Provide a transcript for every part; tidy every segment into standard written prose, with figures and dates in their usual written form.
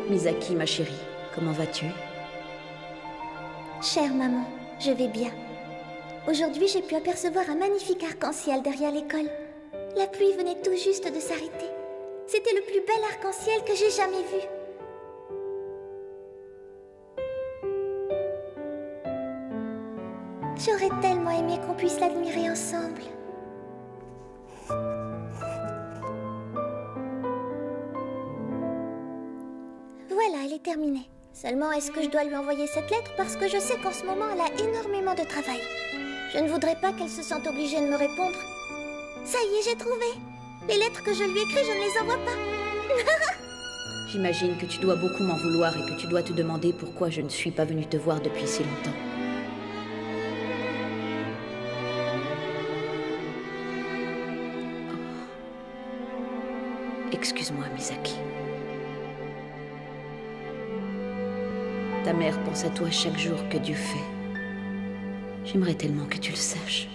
Misaki, ma chérie, comment vas-tu? Chère maman, je vais bien. Aujourd'hui, j'ai pu apercevoir un magnifique arc-en-ciel derrière l'école. La pluie venait tout juste de s'arrêter. C'était le plus bel arc-en-ciel que j'ai jamais vu. J'aurais tellement aimé qu'on puisse l'admirer ensemble. Voilà, elle est terminée. Seulement, est-ce que je dois lui envoyer cette lettre parce que je sais qu'en ce moment, elle a énormément de travail. Je ne voudrais pas qu'elle se sente obligée de me répondre. Ça y est, j'ai trouvé. Les lettres que je lui écris, je ne les envoie pas. J'imagine que tu dois beaucoup m'en vouloir et que tu dois te demander pourquoi je ne suis pas venue te voir depuis si longtemps. Oh. Excuse-moi, Misaki. Ta mère pense à toi chaque jour que Dieu fait. J'aimerais tellement que tu le saches.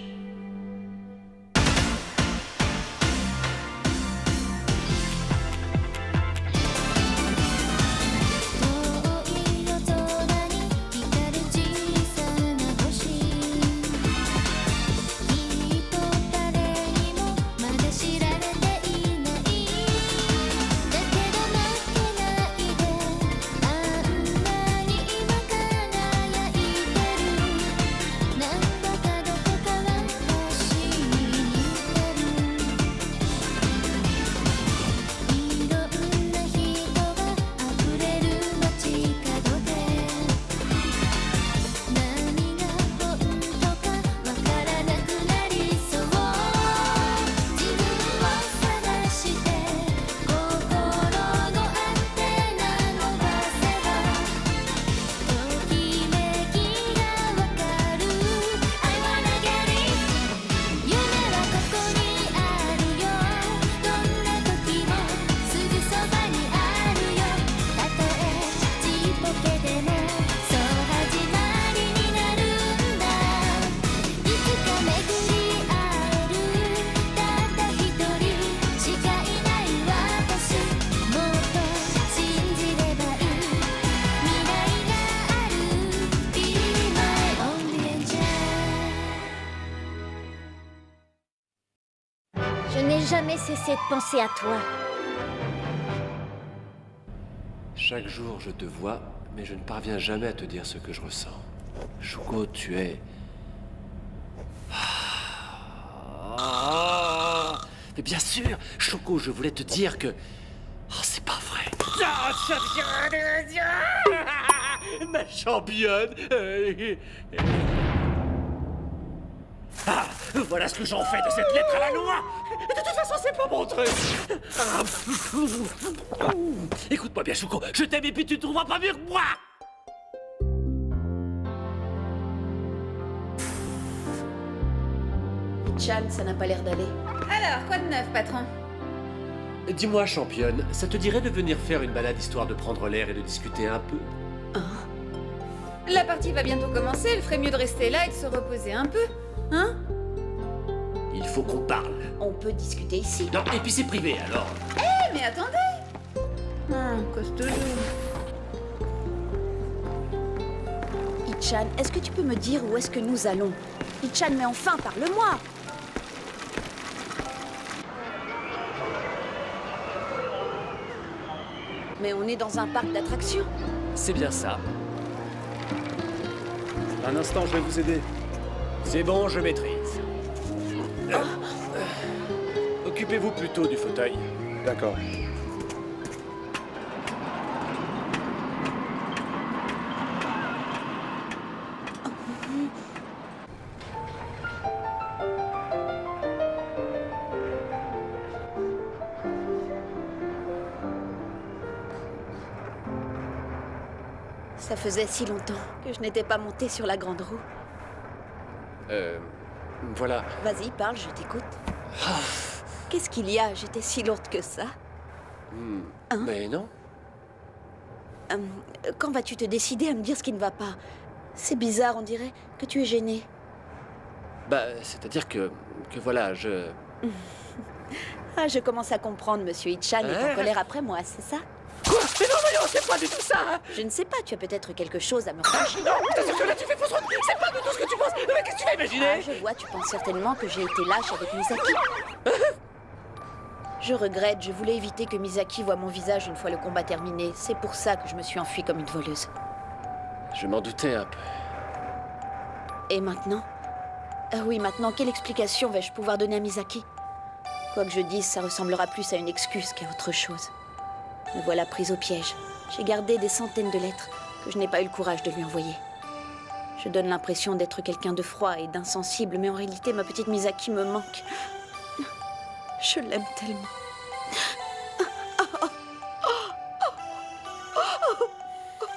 Je n'ai jamais cessé de penser à toi. Chaque jour, je te vois, mais je ne parviens jamais à te dire ce que je ressens. Shuko, tu es... Mais bien sûr, Shuko, je voulais te dire que... Oh, c'est pas vrai. Ma championne. Ah, voilà ce que j'en fais de cette lettre à la loi. De toute façon, c'est pas mon truc. Écoute-moi bien, Shuko, je t'aime et puis tu trouveras pas mieux que moi. Chan, ça n'a pas l'air d'aller. Alors, quoi de neuf, patron? Dis-moi, championne, ça te dirait de venir faire une balade histoire de prendre l'air et de discuter un peu? La partie va bientôt commencer, il ferait mieux de rester là et de se reposer un peu, hein? Il faut qu'on parle. On peut discuter ici. Non, et puis c'est privé, alors. Eh, mais attendez! Costaud. Ichan, est-ce que tu peux me dire où est-ce que nous allons? Ichan, mais enfin, parle-moi! Mais on est dans un parc d'attractions. C'est bien ça. Un instant, je vais vous aider. C'est bon, je maîtrise. Occupez-vous plutôt du fauteuil. D'accord. Ça faisait si longtemps que je n'étais pas montée sur la grande roue. Voilà. Vas-y, parle, je t'écoute. Qu'est-ce qu'il y a? J'étais si lourde que ça. Hein? Mais non. Quand vas-tu te décider à me dire ce qui ne va pas? C'est bizarre, on dirait que tu es gêné. Bah, c'est-à-dire que voilà, je... Ah, je commence à comprendre, monsieur Ichan est en colère après moi, c'est ça? Quoi? Quoi? Mais non, voyons, c'est pas du tout ça! Je ne sais pas, tu as peut-être quelque chose à me reprocher. Non, je t'assure que là tu fais fausse route! C'est pas du tout ce que tu penses! Mais qu'est-ce que tu vas imaginer? Ah, je vois, tu penses certainement que j'ai été lâche avec Misaki. Je regrette, je voulais éviter que Misaki voie mon visage une fois le combat terminé. C'est pour ça que je me suis enfuie comme une voleuse. Je m'en doutais un peu. Et maintenant? Ah oui, maintenant, quelle explication vais-je pouvoir donner à Misaki? Quoi que je dise, ça ressemblera plus à une excuse qu'à autre chose. Me voilà prise au piège. J'ai gardé des centaines de lettres que je n'ai pas eu le courage de lui envoyer. Je donne l'impression d'être quelqu'un de froid et d'insensible, mais en réalité, ma petite Misaki me manque. Je l'aime tellement.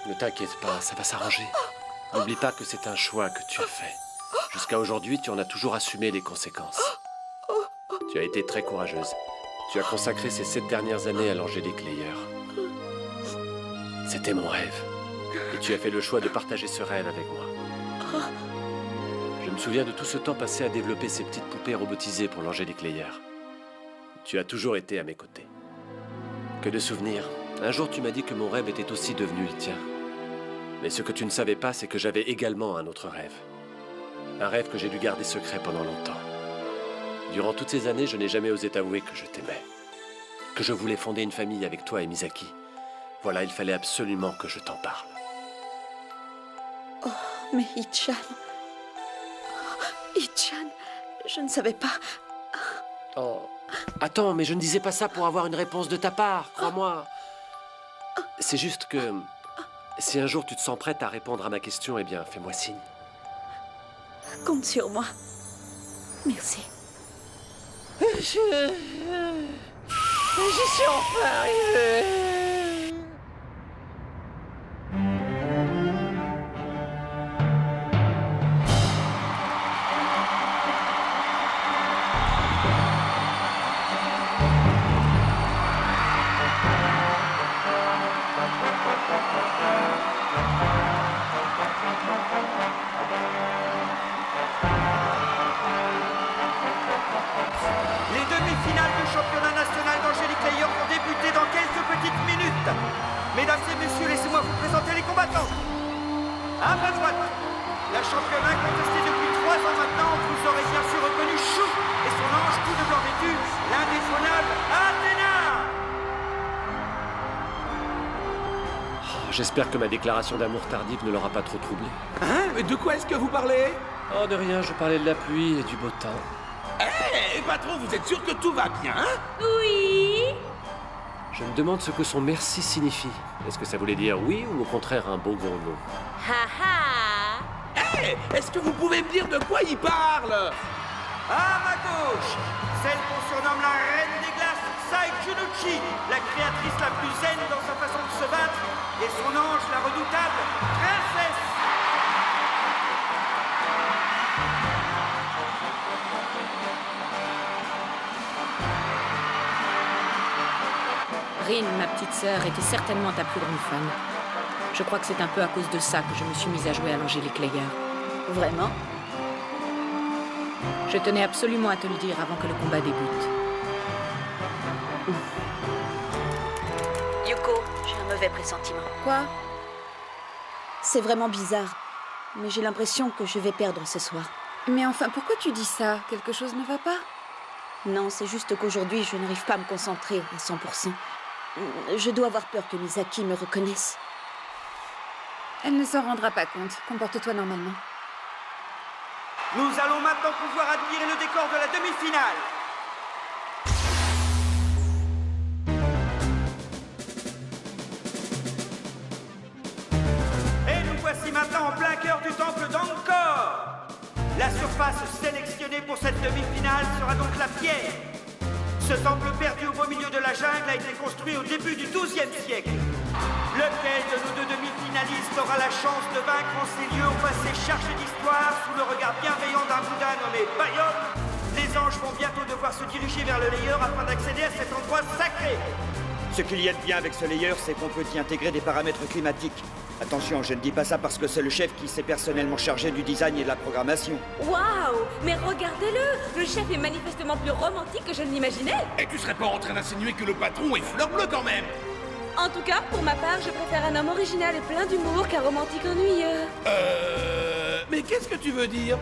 Ne t'inquiète pas, ça va s'arranger. N'oublie pas que c'est un choix que tu as fait. Jusqu'à aujourd'hui, tu en as toujours assumé les conséquences. Tu as été très courageuse. Tu as consacré ces 7 dernières années à l'Angélique Layer. C'était mon rêve. Et tu as fait le choix de partager ce rêve avec moi. Je me souviens de tout ce temps passé à développer ces petites poupées robotisées pour l'Angélique Layer. Tu as toujours été à mes côtés. Que de souvenirs. Un jour, tu m'as dit que mon rêve était aussi devenu le tien. Mais ce que tu ne savais pas, c'est que j'avais également un autre rêve. Un rêve que j'ai dû garder secret pendant longtemps. Durant toutes ces années, je n'ai jamais osé t'avouer que je t'aimais. Que je voulais fonder une famille avec toi et Misaki. Voilà, il fallait absolument que je t'en parle. Oh, mais Ichan... Ichan, je ne savais pas... Oh... Attends, mais je ne disais pas ça pour avoir une réponse de ta part, crois-moi. C'est juste que... Si un jour tu te sens prête à répondre à ma question, eh bien, fais-moi signe. Compte sur moi. Merci. J'y suis enfin arrivé. Mesdames et messieurs, laissez-moi vous présenter les combattants. À ma droite, la championne contestée depuis 3 ans maintenant, vous aurez bien sûr reconnu Chou et son ange tout de blanc vêtu, l'indétrônable Athéna. Oh, j'espère que ma déclaration d'amour tardive ne l'aura pas trop troublé. Hein? Mais de quoi est-ce que vous parlez? Oh, de rien, je parlais de la pluie et du beau temps. Hé, patron, vous êtes sûr que tout va bien, hein? Oui. Je me demande ce que son merci signifie. Est-ce que ça voulait dire oui ou au contraire un beau gros non? Ha ha. Hé, est-ce que vous pouvez me dire de quoi il parle? À ma gauche, celle qu'on surnomme la reine des glaces, Sai Junuchi, la créatrice la plus zen dans sa façon de se battre, et son ange, la redoutable princesse. Rin, ma petite sœur, était certainement ta plus grande fan. Je crois que c'est un peu à cause de ça que je me suis mise à jouer à l'Angélique Layer. Vraiment? Je tenais absolument à te le dire avant que le combat débute. Yuko, j'ai un mauvais pressentiment. Quoi? C'est vraiment bizarre, mais j'ai l'impression que je vais perdre ce soir. Mais enfin, pourquoi tu dis ça? Quelque chose ne va pas? Non, c'est juste qu'aujourd'hui, je n'arrive pas à me concentrer à 100%. Je dois avoir peur que Misaki me reconnaisse. Elle ne s'en rendra pas compte. Comporte-toi normalement. Nous allons maintenant pouvoir admirer le décor de la demi-finale. Et nous voici maintenant en plein cœur du temple d'Angkor. La surface sélectionnée pour cette demi-finale sera donc la pierre. Ce temple perdu au beau milieu de la jungle a été construit au début du XIIe siècle. Lequel de nos 2 demi-finalistes aura la chance de vaincre en ces lieux au passé chargé d'histoire sous le regard bienveillant d'un Bouddha nommé Bayom? Les anges vont bientôt devoir se diriger vers le layer afin d'accéder à cet endroit sacré. Ce qu'il y a de bien avec ce layer, c'est qu'on peut y intégrer des paramètres climatiques. Attention, je ne dis pas ça parce que c'est le chef qui s'est personnellement chargé du design et de la programmation. Waouh! Mais regardez-le! Le chef est manifestement plus romantique que je ne l'imaginais! Et tu serais pas en train d'insinuer que le patron est fleur bleue quand même? En tout cas, pour ma part, je préfère un homme original et plein d'humour qu'un romantique ennuyeux. Mais qu'est-ce que tu veux dire?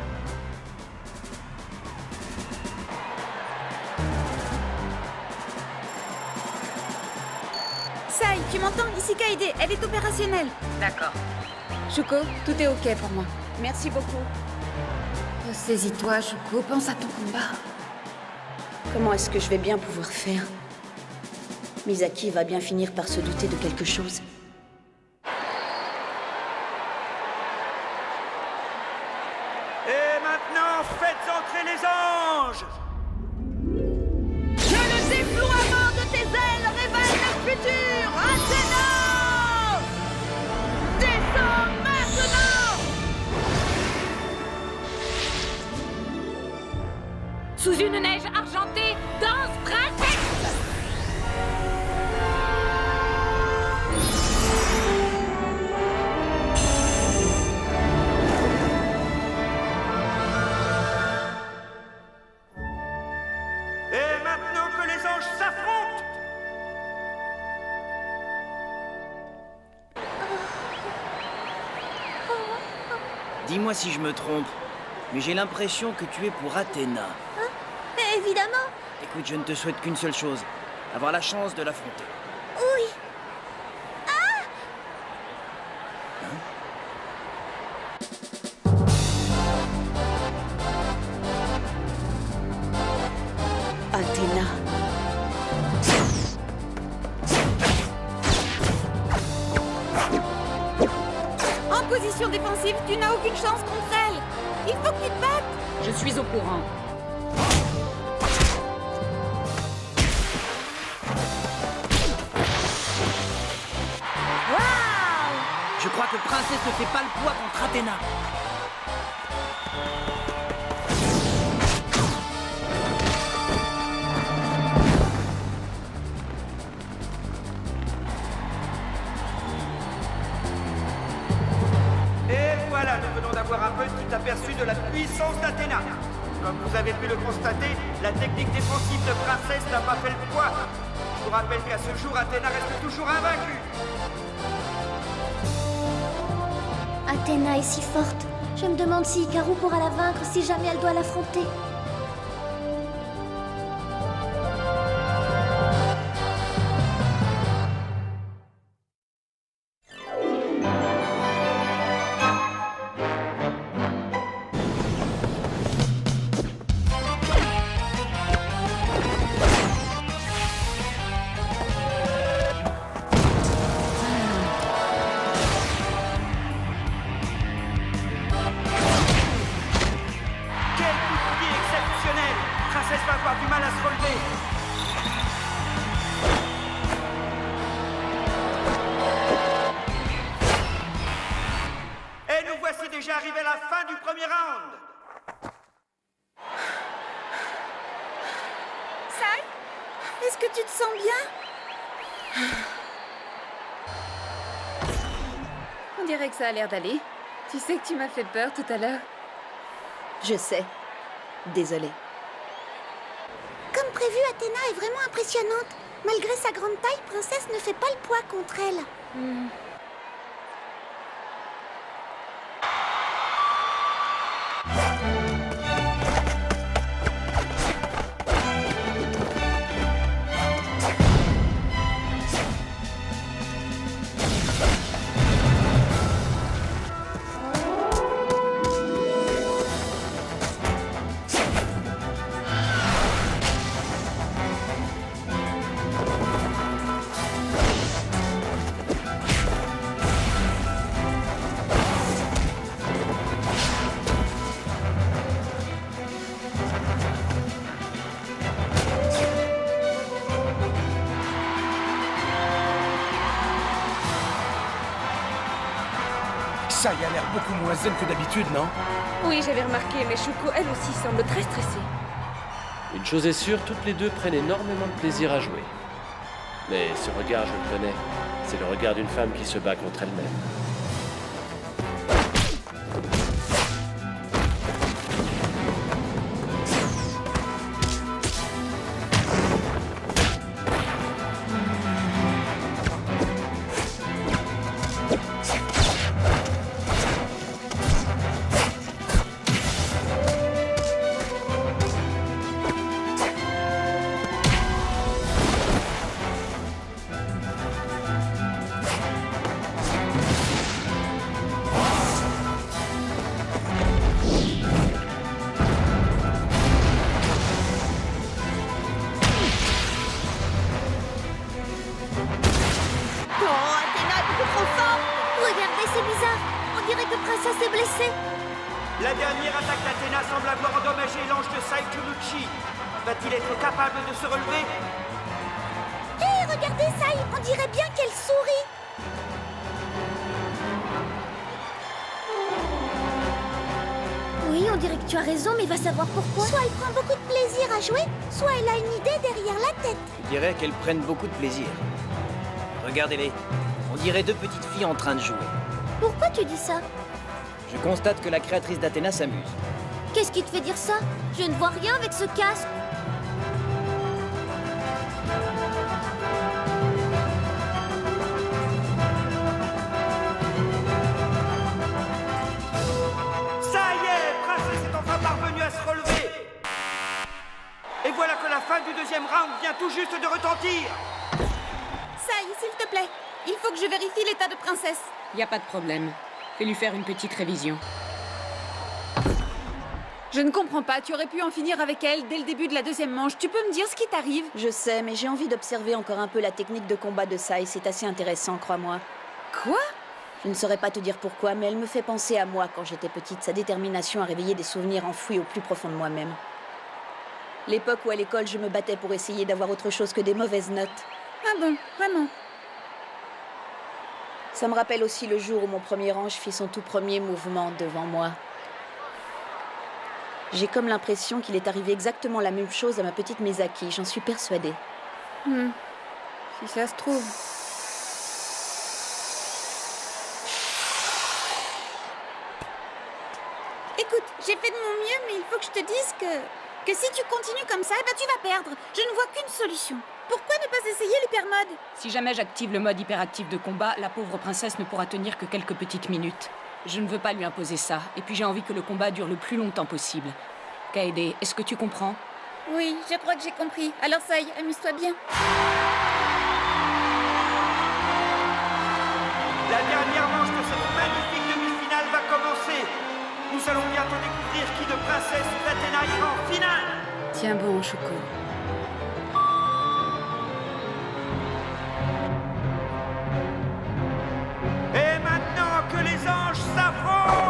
Sai, tu m'entends? Ici Kaede, elle est opérationnelle. D'accord. Shuko, tout est ok pour moi. Merci beaucoup. Saisis-toi, Shuko, pense à ton combat. Comment est-ce que je vais bien pouvoir faire? Misaki va bien finir par se douter de quelque chose. Et maintenant, faites entrer les anges! Que le déploiement de tes ailes révèle le futur! Athéna! Descends maintenant! Sous une neige argentée, danse princesse! Et maintenant que les anges s'affrontent! Dis-moi si je me trompe, mais j'ai l'impression que tu es pour Athéna. Évidemment. Écoute, je ne te souhaite qu'une seule chose, avoir la chance de l'affronter. Oui. Athéna. En position défensive, tu n'as aucune chance contre elle. Il faut que tu te battes. Je suis au courant. Je crois que Princesse ne fait pas le poids contre Athéna. Et voilà, nous venons d'avoir un petit aperçu de la puissance d'Athéna. Comme vous avez pu le constater, la technique défensive de Princesse n'a pas fait le poids. Je vous rappelle qu'à ce jour, Athéna reste toujours invaincue. Athéna est si forte. Je me demande si Hikaru pourra la vaincre si jamais elle doit l'affronter. Princesse va avoir du mal à se relever. Et nous voici déjà arrivés à la fin du premier round. Sai, est-ce que tu te sens bien? On dirait que ça a l'air d'aller. Tu sais que tu m'as fait peur tout à l'heure. Je sais. Désolée. Comme prévu, Athéna est vraiment impressionnante. Malgré sa grande taille, Princesse ne fait pas le poids contre elle. Ça y a l'air beaucoup moins zen que d'habitude, non? Oui, j'avais remarqué, mais Shuko, elle aussi, semble très stressée. Une chose est sûre, toutes les deux prennent énormément de plaisir à jouer. Mais ce regard, je le connais. C'est le regard d'une femme qui se bat contre elle-même. La dernière attaque d'Athéna semble avoir endommagé l'ange de Sai Junuchi. Va-t-il être capable de se relever? Hé, regardez Sai, on dirait bien qu'elle sourit. Oui, on dirait que tu as raison, mais va savoir pourquoi. Soit elle prend beaucoup de plaisir à jouer, soit elle a une idée derrière la tête. Je dirais qu'elles prennent beaucoup de plaisir. Regardez-les. On dirait deux petites filles en train de jouer. Pourquoi tu dis ça? Je constate que la créatrice d'Athéna s'amuse. Qu'est-ce qui te fait dire ça? Je ne vois rien avec ce casque. Ça y est, Princesse est enfin parvenue à se relever. Et voilà que la fin du deuxième round vient tout juste de retentir. Sai, s'il te plaît, il faut que je vérifie l'état de princesse. Y a pas de problème. Fais-lui faire une petite révision. Je ne comprends pas, tu aurais pu en finir avec elle dès le début de la deuxième manche. Tu peux me dire ce qui t'arrive? Je sais, mais j'ai envie d'observer encore un peu la technique de combat de Sai. C'est assez intéressant, crois-moi. Quoi? Je ne saurais pas te dire pourquoi, mais elle me fait penser à moi quand j'étais petite. Sa détermination à réveiller des souvenirs enfouis au plus profond de moi-même. L'époque où à l'école, je me battais pour essayer d'avoir autre chose que des mauvaises notes. Ah bon, vraiment? Ça me rappelle aussi le jour où mon premier ange fit son tout premier mouvement devant moi. J'ai comme l'impression qu'il est arrivé exactement la même chose à ma petite Misaki, j'en suis persuadée. Si ça se trouve. Écoute, j'ai fait de mon mieux, mais il faut que je te dise que si tu continues comme ça, tu vas perdre. Je ne vois qu'une solution. Pourquoi ne pas essayer l'hypermode? Si jamais j'active le mode hyperactif de combat, la pauvre princesse ne pourra tenir que quelques petites minutes. Je ne veux pas lui imposer ça, et puis j'ai envie que le combat dure le plus longtemps possible. Kaede, est-ce que tu comprends? Oui, je crois que j'ai compris. Alors Sai, amuse-toi bien. La dernière manche de cette magnifique demi-finale va commencer. Nous allons bientôt découvrir qui de Princesse ou d'Athéna ira en finale. Tiens bon, Choco. Et maintenant que les anges s'affrontent!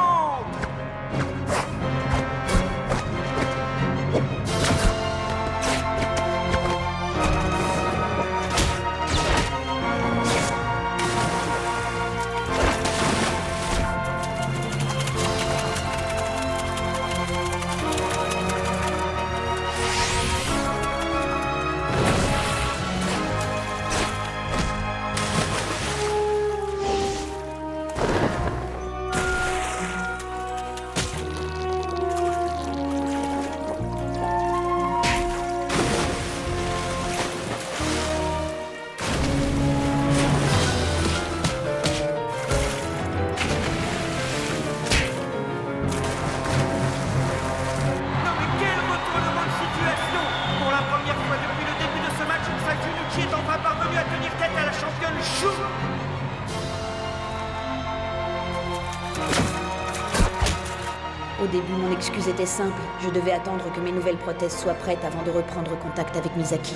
Au début, mon excuse était simple. Je devais attendre que mes nouvelles prothèses soient prêtes avant de reprendre contact avec Misaki.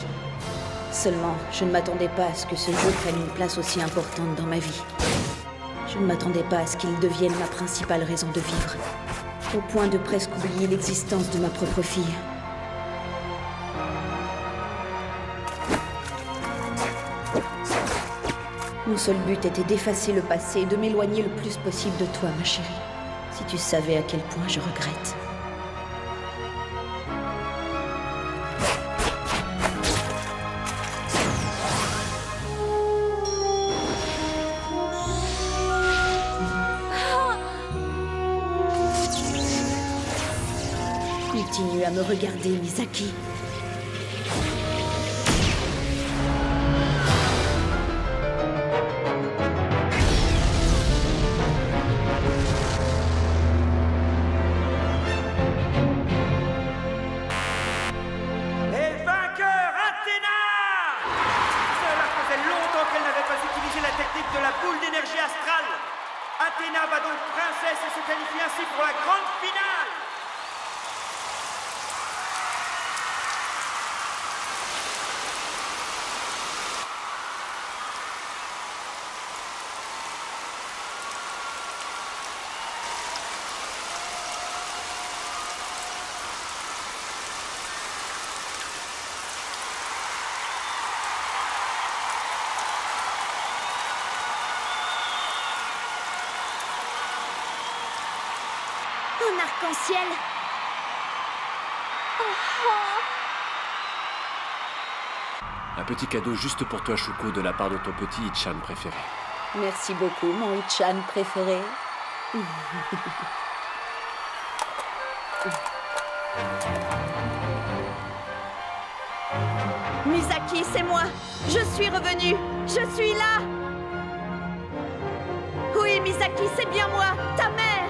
Seulement, je ne m'attendais pas à ce que ce jeu prenne une place aussi importante dans ma vie. Je ne m'attendais pas à ce qu'il devienne ma principale raison de vivre, au point de presque oublier l'existence de ma propre fille. Mon seul but était d'effacer le passé et de m'éloigner le plus possible de toi, ma chérie. Si tu savais à quel point je regrette. Continue à me regarder, Misaki. Athéna va donc princesse et se qualifie ainsi pour la grande finale. arc-en-ciel. Un petit cadeau juste pour toi, Shuko, de la part de ton petit Ichan préféré. Merci beaucoup, mon Ichan préféré. Misaki, c'est moi. Je suis revenue. Je suis là. Oui, Misaki, c'est bien moi, ta mère.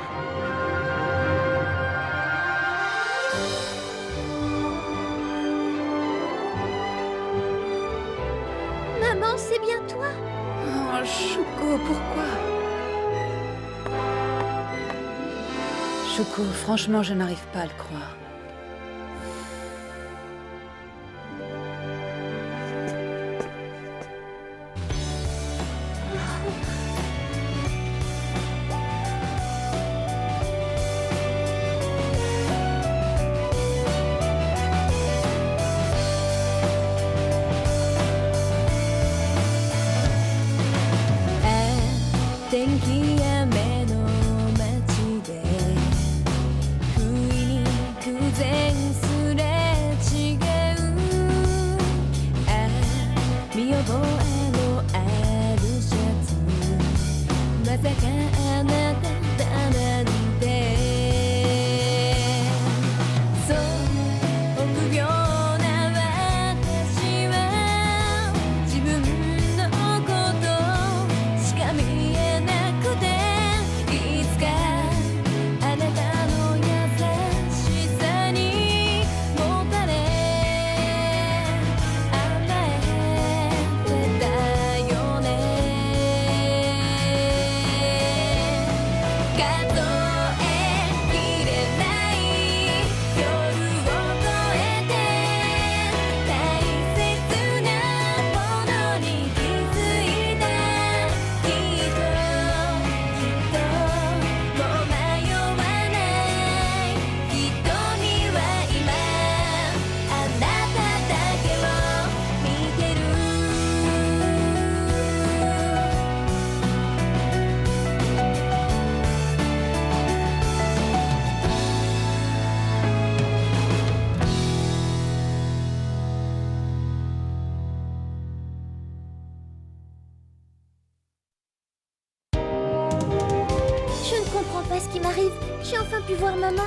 Maman, c'est bien toi? Oh, Shuko, pourquoi? Shuko, franchement, je n'arrive pas à le croire. Ce qui m'arrive. J'ai enfin pu voir maman,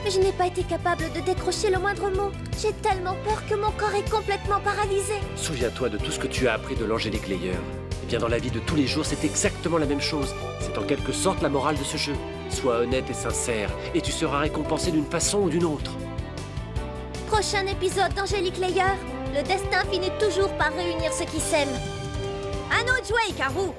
mais je n'ai pas été capable de décrocher le moindre mot. J'ai tellement peur que mon corps est complètement paralysé. Souviens-toi de tout ce que tu as appris de l'Angélique Layer. Eh bien, dans la vie de tous les jours, c'est exactement la même chose. C'est en quelque sorte la morale de ce jeu. Sois honnête et sincère, et tu seras récompensé d'une façon ou d'une autre. Prochain épisode d'Angélique Layer. Le destin finit toujours par réunir ceux qui s'aiment. À nous de jouer, Ikaru!